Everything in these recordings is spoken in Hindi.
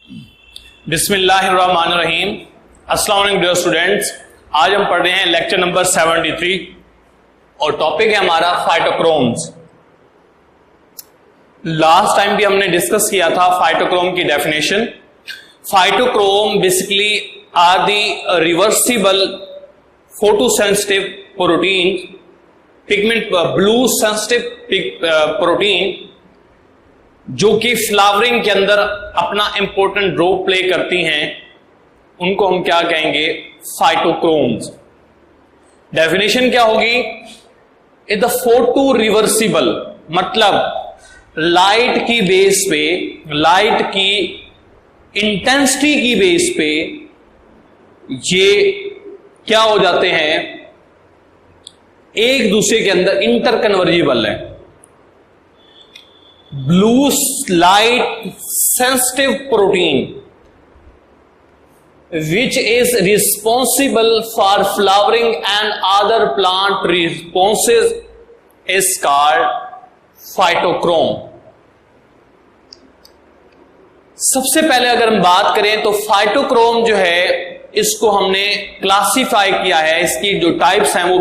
बिस्मिल्लाहिर्रहमानिर्रहीम। अस्सलाम वालेकुम डियर स्टूडेंट्स। आज हम पढ़ रहे हैं लेक्चर नंबर 73 और टॉपिक है हमारा फाइटोक्रोम्स। लास्ट टाइम भी हमने डिस्कस किया था फाइटोक्रोम की definition. Phytochrome basically are the reversible photosensitive protein pigment blue sensitive protein जो कि फ्लावरिंग के अंदर अपना इंपॉर्टेंट रोल प्ले करती हैं, उनको हम क्या कहेंगे? फाइटोक्रोम्स। डेफिनेशन क्या होगी? इज द फोटो रिवर्सिबल, मतलब लाइट की बेस पे, लाइट की इंटेंसिटी की बेस पे ये क्या हो जाते हैं? एक दूसरे के अंदर इंटरकन्वर्जिबल है। Blue light sensitive protein which is responsible for flowering and other plant responses is called phytochrome। सबसे पहले अगर हम बात करें तो फाइटोक्रोम जो है इसको हमने क्लासिफाई किया है, इसकी जो टाइप्स हैं वो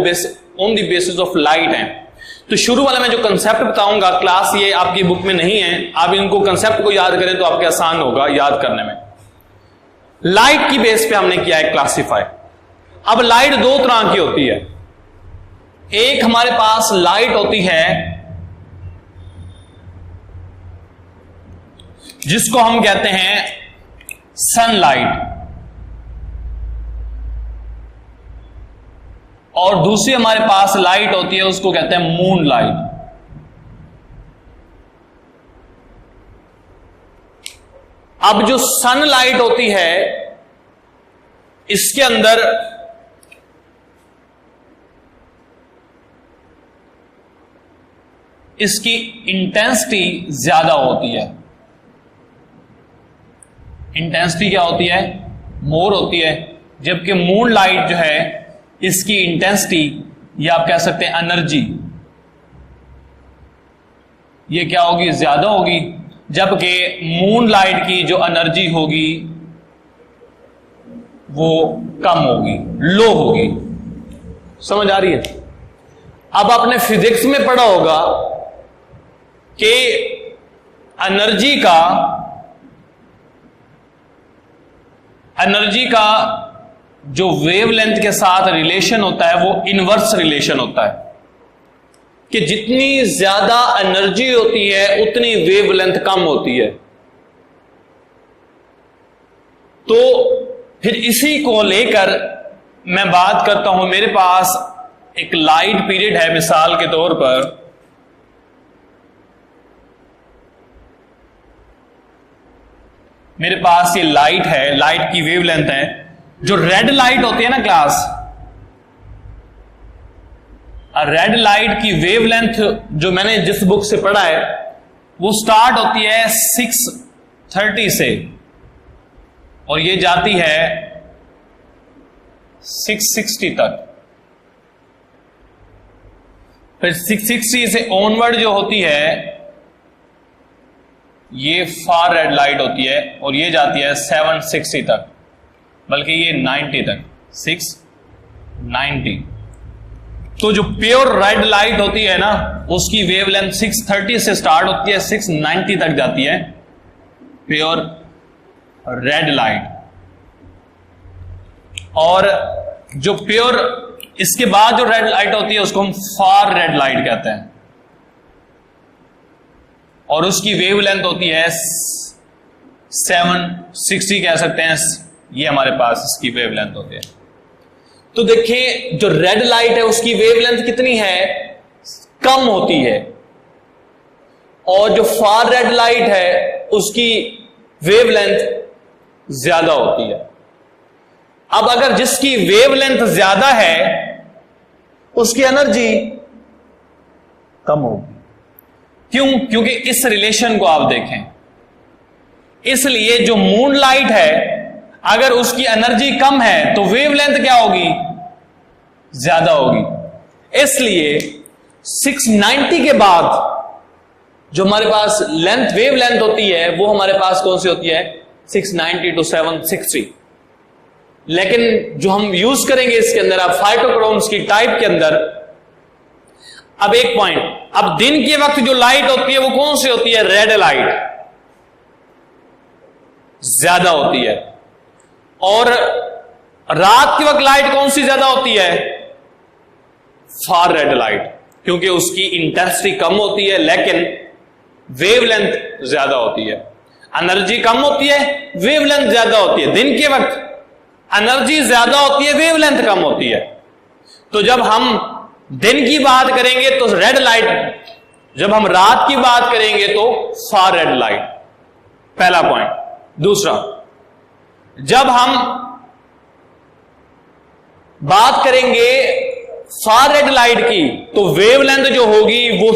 on the basis of light हैं। तो शुरू वाला मैं जो कंसेप्ट बताऊंगा, क्लास ये आपकी बुक में नहीं है, आप इनको कंसेप्ट को याद करें तो आपके आसान होगा याद करने में। लाइट की बेस पे हमने किया है क्लासिफाई। अब लाइट दो तरह की होती है। एक हमारे पास लाइट होती है जिसको हम कहते हैं सनलाइट, और दूसरी हमारे पास लाइट होती है उसको कहते हैं मून लाइट। अब जो सनलाइट होती है इसके अंदर इसकी इंटेंसिटी ज्यादा होती है। इंटेंसिटी क्या होती है? मोर होती है। जबकि मून लाइट जो है इसकी इंटेंसिटी, या आप कह सकते हैं एनर्जी, ये क्या होगी? ज्यादा होगी। जबकि मून लाइट की जो एनर्जी होगी वो कम होगी, लो होगी। समझ आ रही है? अब आपने फिजिक्स में पढ़ा होगा कि एनर्जी का जो वेवलेंथ के साथ रिलेशन होता है वो इनवर्स रिलेशन होता है, कि जितनी ज्यादा एनर्जी होती है उतनी वेवलेंथ कम होती है। तो फिर इसी को लेकर मैं बात करता हूं। मेरे पास एक लाइट पीरियड है, मिसाल के तौर पर मेरे पास ये लाइट है, लाइट की वेवलेंथ है। जो रेड लाइट होती है ना क्लास, रेड लाइट की वेवलेंथ जो मैंने जिस बुक से पढ़ा है वो स्टार्ट होती है 630 से और ये जाती है 660 तक। फिर 660 से ऑनवर्ड जो होती है ये फार रेड लाइट होती है और ये जाती है 760 तक, बल्कि ये 90 तक, 690। तो जो प्योर रेड लाइट होती है ना उसकी वेवलेंथ 630 से स्टार्ट होती है, 690 तक जाती है प्योर रेड लाइट। और जो प्योर इसके बाद जो रेड लाइट होती है उसको हम फार रेड लाइट कहते हैं, और उसकी वेवलेंथ होती है 760 कह सकते हैं। ये हमारे पास इसकी वेवलेंथ होती है। तो देखिए जो रेड लाइट है उसकी वेवलेंथ कितनी है? कम होती है। और जो फार रेड लाइट है उसकी वेवलेंथ ज्यादा होती है। अब अगर जिसकी वेवलेंथ ज्यादा है उसकी एनर्जी कम होगी। क्यों? क्योंकि इस रिलेशन को आप देखें, इसलिए जो मून लाइट है अगर उसकी एनर्जी कम है तो वेवलेंथ क्या होगी? ज्यादा होगी। इसलिए 690 के बाद जो हमारे पास वेव लेंथ होती है वो हमारे पास कौन सी होती है? 690 to 760। लेकिन जो हम यूज करेंगे इसके अंदर, अब फाइटोक्रोम्स की टाइप के अंदर, अब एक पॉइंट, अब दिन के वक्त जो लाइट होती है वो कौन सी होती है? रेड लाइट ज्यादा होती है। और रात के वक्त लाइट कौन सी ज्यादा होती है? फार रेड लाइट, क्योंकि उसकी इंटेंसिटी कम होती है लेकिन वेवलेंथ ज्यादा होती है। एनर्जी कम होती है, वेवलेंथ ज्यादा होती है। दिन के वक्त एनर्जी ज्यादा होती है, वेवलेंथ कम होती है। तो जब हम दिन की बात करेंगे तो रेड लाइट, जब हम रात की बात करेंगे तो फार रेड लाइट, पहला पॉइंट। दूसरा, जब हम बात करेंगे फार रेड लाइट की तो वेवलेंथ जो होगी वो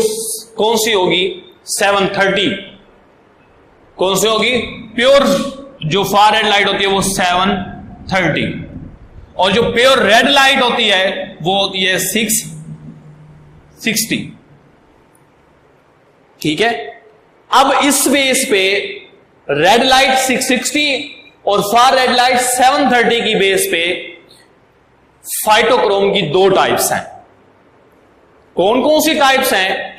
कौन सी होगी? 730। कौन सी होगी? प्योर जो फार रेड लाइट होती है वो 730, और जो प्योर रेड लाइट होती है वो होती है 660। ठीक है। अब इस बेस पे रेड लाइट 660 और फार रेड लाइट 730 की बेस पे फाइटोक्रोम की दो टाइप्स हैं। कौन कौन सी टाइप्स हैं?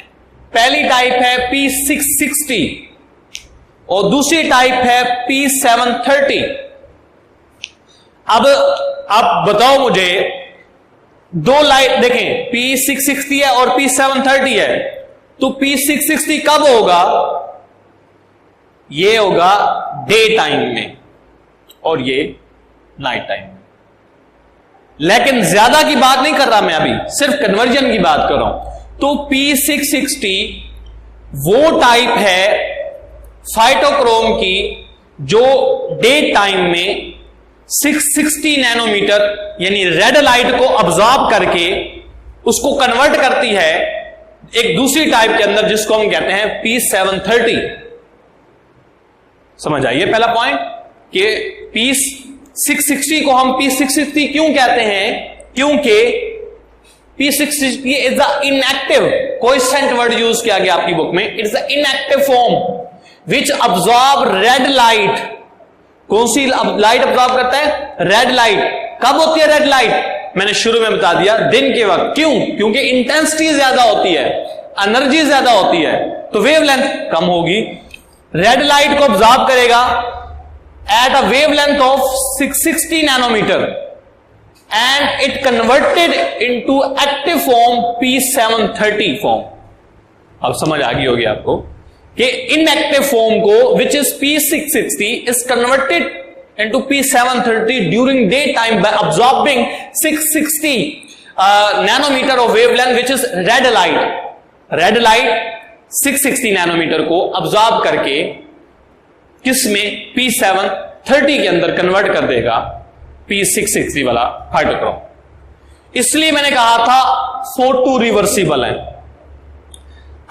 पहली टाइप है P660 और दूसरी टाइप है P730। अब आप बताओ मुझे, दो लाइट देखें, P660 है और P730 है, तो P660 कब होगा? ये होगा डे टाइम में और ये नाइट टाइम में। लेकिन ज्यादा की बात नहीं कर रहा मैं, अभी सिर्फ कन्वर्जन की बात कर रहा हूं। तो P660 वो टाइप है फाइटोक्रोम की जो डे टाइम में 660 नैनोमीटर यानी रेड लाइट को ऑब्जॉर्ब करके उसको कन्वर्ट करती है एक दूसरी टाइप के अंदर, जिसको हम कहते हैं P730। समझ आइए पहला पॉइंट कि P660 को हम P660 क्यों कहते हैं? क्योंकि P660 is the inactive, coefficient word use किया गया आपकी बुक में, it's the inactive form which absorb red light. कौन सी लाइट अब्सॉर्ब करता है? Red light. कब होती है रेड लाइट? मैंने शुरू में बता दिया, दिन के वक्त। क्यों? क्योंकि इंटेंसिटी ज्यादा होती है, एनर्जी ज्यादा होती है, तो वेवलेंथ कम होगी। रेड लाइट को ऑब्जॉर्ब करेगा at a wavelength of 660 nanometer and it converted into active form P730 form. अब समझ आ गई होगी आपको कि इनएक्टिव फॉर्म को which is P660 is converted into P730 during day time by absorbing 660 nanometer of wavelength which is red light. Red light 660 nanometer को अब्सॉर्ब करके किसमें? P730 के अंदर कन्वर्ट कर देगा P660 वाला फाइटोक्रोम। इसलिए मैंने कहा था फोटो रिवर्सिबल है।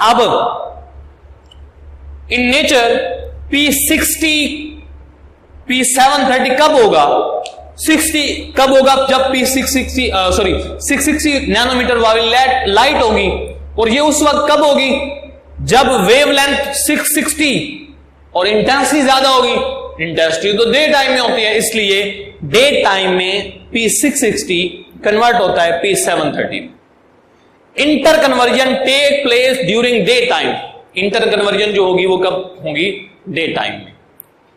अब इन नेचर P60 P730 कब होगा? 60 कब होगा? जब P660 नैनोमीटर वाली लाइट होगी, और ये उस वक्त कब होगी? जब वेवलेंथ 660 और इंटेंसिटी ज्यादा होगी। इंटेंसिटी तो डे टाइम में होती है, इसलिए डे टाइम में P660 कन्वर्ट होता है P730। Inter conversion take place during day time. Inter conversion जो होगी वो कब होगी? डे टाइम में,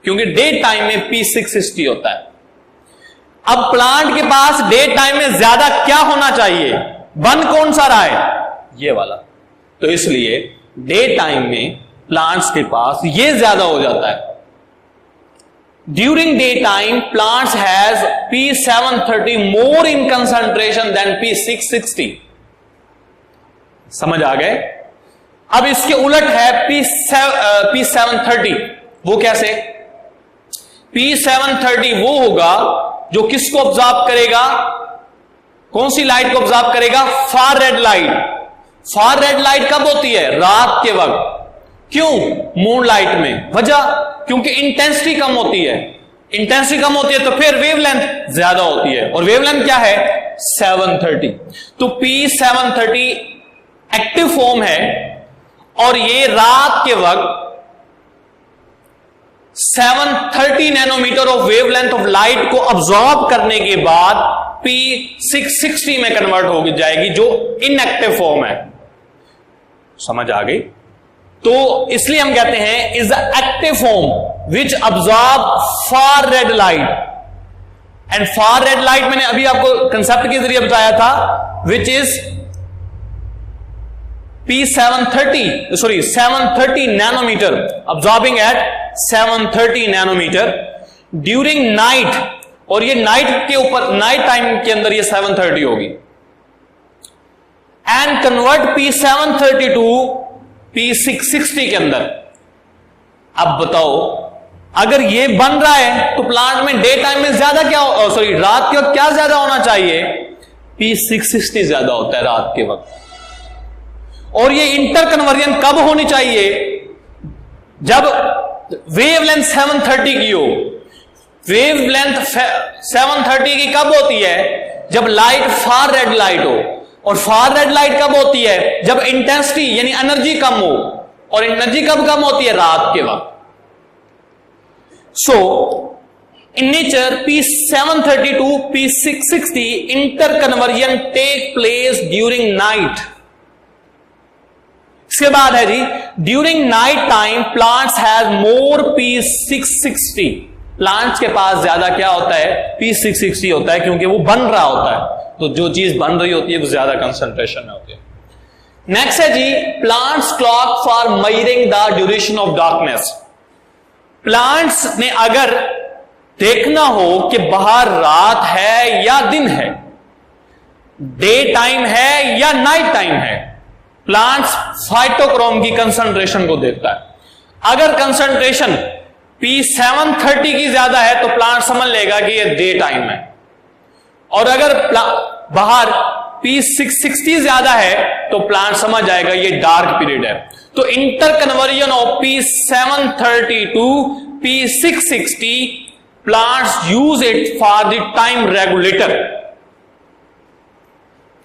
क्योंकि डे टाइम में P660 होता है। अब प्लांट के पास डे टाइम में ज्यादा क्या होना चाहिए? बन कौन सा रहा है? ये वाला। तो इसलिए डे टाइम में प्लांट्स के पास ये ज्यादा हो जाता है। During day time plants has P730 more in concentration than P660। समझ आ गए? अब इसके उलट है P730। वो कैसे? P730 वो होगा जो किसको ऑब्जॉर्ब करेगा? कौन सी लाइट को ऑब्जॉर्ब करेगा? फार रेड लाइट। फार रेड लाइट कब होती है? रात के वक्त। क्यों? मून लाइट में। वजह? क्योंकि इंटेंसिटी कम होती है। इंटेंसिटी कम होती है तो फिर वेवलेंथ ज्यादा होती है, और वेवलेंथ क्या है? 730। तो P730 एक्टिव फॉर्म है, और ये रात के वक्त 730 nanometer of wavelength of light को अब्सॉर्ब करने के बाद P660 में कन्वर्ट हो जाएगी, जो इनएक्टिव फॉर्म है। समझ आ गई? तो इसलिए हम कहते हैं is the active form which absorb far red light. And far red light मैंने अभी आपको कंसेप्ट के जरिए बताया था, which is P730 nanometer, absorbing at 730 nanometer during night. और ये नाइट के ऊपर, नाइट टाइम के अंदर ये 730 होगी। And convert P730 to P660 के अंदर। अब बताओ, अगर ये बन रहा है तो प्लांट में डे टाइम में ज्यादा क्या, रात के वक्त क्या ज्यादा होना चाहिए? P660 ज्यादा होता है रात के वक्त। और ये इंटर कन्वर्जन कब होनी चाहिए? जब वेवलेंथ 730 की हो। वेवलेंथ 730 की कब होती है? जब लाइट फार रेड लाइट हो। और फार रेड लाइट कब होती है? जब इंटेंसिटी यानी एनर्जी कम हो। और एनर्जी कब कम होती है? रात के वक्त। So in nature P730 to P660 inter conversion take place during night. इसके बाद है जी, during night time plants have more P660। Plants के पास ज्यादा क्या होता है? P660 होता है, क्योंकि वो बन रहा होता है। तो जो चीज बन रही होती है वो ज्यादा कंसंट्रेशन में होती है। नेक्स्ट है जी, plants clock for measuring the duration of darkness. Plants ने अगर देखना हो कि बाहर रात है या दिन है, डे टाइम है या नाइट टाइम है, प्लांट्स फाइटोक्रोम की कंसंट्रेशन को देखता है। अगर कंसंट्रेशन P730 की ज्यादा है तो प्लांट समझ लेगा कि ये डे टाइम है। और अगर बाहर P660 ज्यादा है तो प्लांट समझ जाएगा ये डार्क पीरियड है। तो inter conversion of P730 to P660 plants use it for the time regulator.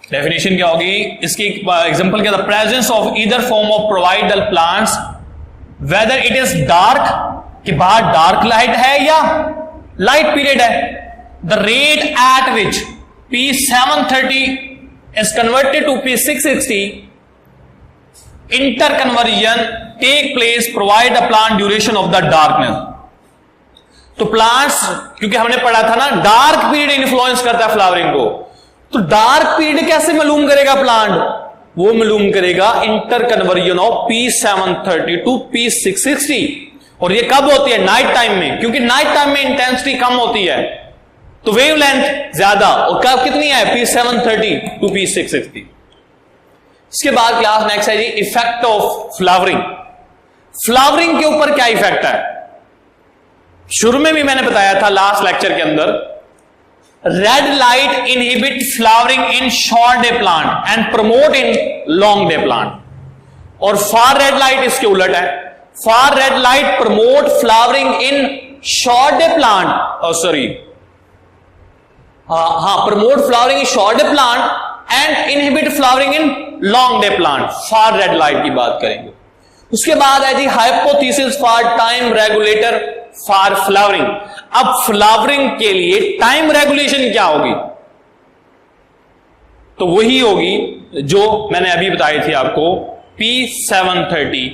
Definition क्या होगी इसकी? एग्जांपल क्या था? Presence of either form of provide the plants whether it is dark, कि बाहर डार्क लाइट है या लाइट पीरियड है। The rate at which P730 is converted to P660 inter conversion take place provide the plant duration of the darkness. तो प्लांट्स, क्योंकि हमने पढ़ा था ना डार्क पीरियड इन्फ्लुएंस करता है फ्लावरिंग को, तो डार्क पीरियड कैसे मालूम करेगा प्लांट? वो मालूम करेगा inter conversion of P730 to P660। और ये कब होती है? नाइट टाइम में, क्योंकि नाइट टाइम में इंटेंसिटी कम होती है तो वेवलेंथ ज्यादा। और कब कितनी है? P730 to P660। इसके बाद क्लास नेक्स्ट है जी, इफेक्ट ऑफ फ्लावरिंग। फ्लावरिंग के ऊपर क्या इफेक्ट है? शुरू में भी मैंने बताया था लास्ट लेक्चर के अंदर, red light inhibit flowering in short day plant and promote in long day plant. और फार रेड लाइट इसके उलट है। Far red light promote flowering in short day plant, promote flowering in short day plant and inhibit flowering in long day plant. Far red light की बात करेंगे। उसके बाद है जी hypothesis for time regulator for flowering. अब फ्लावरिंग के लिए टाइम रेगुलेशन क्या होगी? तो वही होगी जो मैंने अभी बताई थी आपको, P730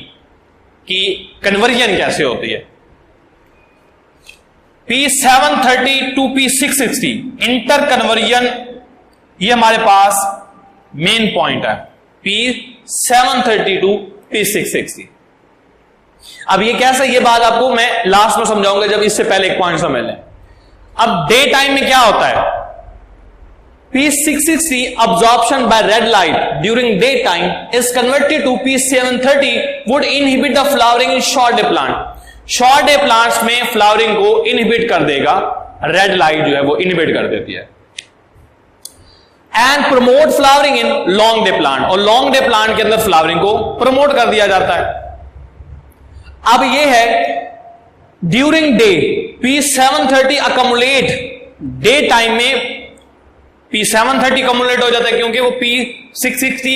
की कन्वर्जन कैसे होती है। P730 to P660 inter conversion, ये हमारे पास मेन पॉइंट है, P730 टू P660। अब ये कैसे, ये बात आपको मैं लास्ट में समझाऊंगा, जब इससे पहले एक पॉइंट समझ लें। अब डे टाइम में क्या होता है? P660 absorption by red light during daytime is converted to P730 would inhibit the flowering in short day plant। short day plants में flowering को inhibit कर देगा, red light जो है वो inhibit कर देती है। and promote flowering in long day plant, और long day plant के अंदर flowering को promote कर दिया जाता है। अब ये है during day P730 accumulate, day time में P730 कम्युलेट हो जाता है, क्योंकि वो P660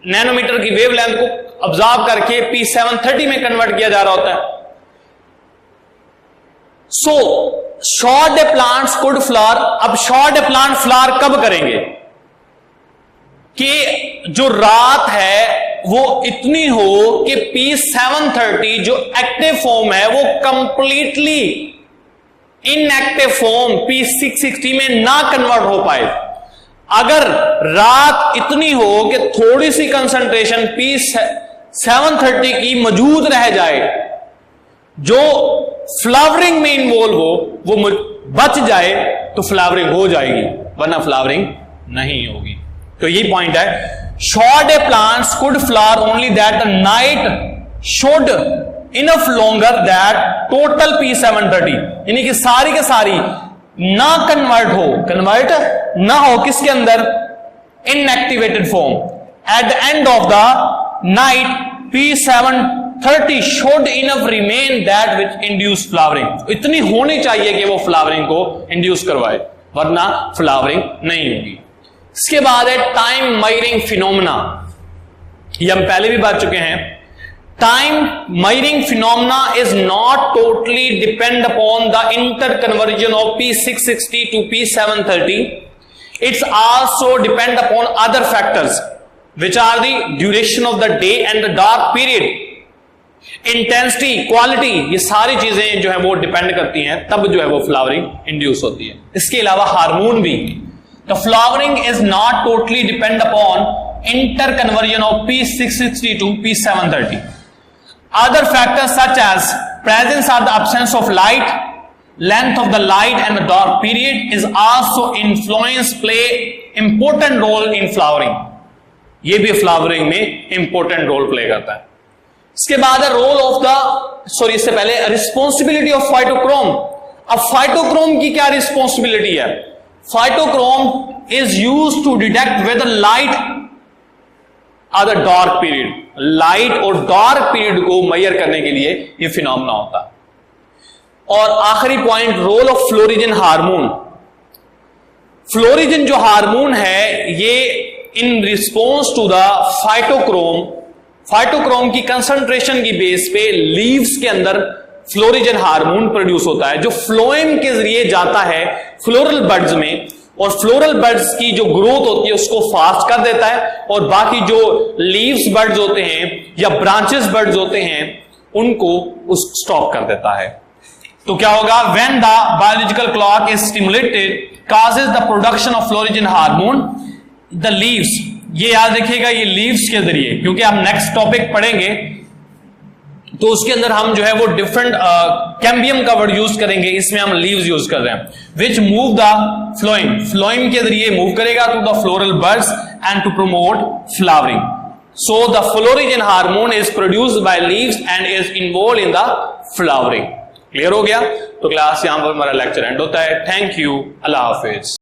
नैनोमीटर की वेवलेंथ को ऑब्जॉर्व करके P730 में कन्वर्ट किया जा रहा होता है। So short day plants could flower. अब शॉर्ट डे प्लांट फ्लावर कब करेंगे कि जो रात है वो इतनी हो कि P730 जो एक्टिव फॉर्म है वो कंप्लीटली इनएक्टिव फॉर्म P660 में ना कन्वर्ट हो पाए। अगर रात इतनी हो कि थोड़ी सी कंसंट्रेशन P730 की मौजूद रह जाए, जो फ्लावरिंग में इन्वॉल्व हो वो बच जाए तो फ्लावरिंग हो जाएगी, वरना फ्लावरिंग नहीं होगी। तो ये पॉइंट है, short day plants could flower only that the night should enough longer that total P730, यानी कि सारी के सारी ना कन्वर्ट ना हो किसके अंदर, inactivated form. At the end of the night P730 should enough remain that which induce flowering, इतनी होनी चाहिए कि वो फ्लावरिंग को इंड्यूस करवाए, वरना फ्लावरिंग नहीं होगी। इसके बाद है टाइम मेजरिंग फिनोमेना, ये हम पहले भी बात चुके हैं। Time measuring phenomena is not totally depend upon the inter conversion of P660 to P730. It's also depend upon other factors which are the duration of the day and the dark period, intensity, quality, ये सारी चीजें जो है वो डिपेंड करती हैं, तब जो है वो फ्लावरिंग इंड्यूस होती है। इसके अलावा हार्मोन भी। The flowering is not totally depend upon interconversion of P660 to P730. Other factors such as presence or the absence of light, length of the light and the dark period is also influence play important role in flowering. ये भी फ्लावरिंग में इंपॉर्टेंट रोल प्ले करता है। इसके बाद है रोल ऑफ द इससे पहले रिस्पॉन्सिबिलिटी ऑफ फाइटोक्रोम। अब फाइटोक्रोम की क्या रिस्पॉन्सिबिलिटी है? Phytochrome is used to detect whether light or the dark period, light और डार्क पीरियड को मेजर करने के लिए यह फिनोमेना होता है। और आखिरी point, role of florigen hormone. Florigen जो हार्मोन है ये in response to the phytochrome की कंसंट्रेशन की बेस पे लीव्स के अंदर फ्लोरिजन हार्मोन प्रोड्यूस होता है, जो फ्लोएम के जरिए जाता है फ्लोरल बड्स में, और फ्लोरल बड्स की जो ग्रोथ होती है उसको फास्ट कर देता है, और बाकी जो लीव्स बड्स होते हैं या ब्रांचेस बड्स होते हैं उनको उस स्टॉप कर देता है। तो क्या होगा? When the biological clock is stimulated causes the production of florigen hormone the leaves. ये याद रखिएगा, ये लीव्स के जरिए, क्योंकि हम नेक्स्ट टॉपिक पढ़ेंगे तो उसके अंदर हम जो है वो डिफरेंट कैम्बियम का वर्ड यूज करेंगे, इसमें हम लीव्स यूज कर रहे हैं, विच मूव द फ्लोएम के जरिए मूव करेगा to the floral buds and to promote flowering. So the florigen hormone is produced by leaves and is involve in the flowering. Clear हो गया? तो क्लास यहां पर हमारा लेक्चर एंड होता है। Thank you, Allah Hafiz.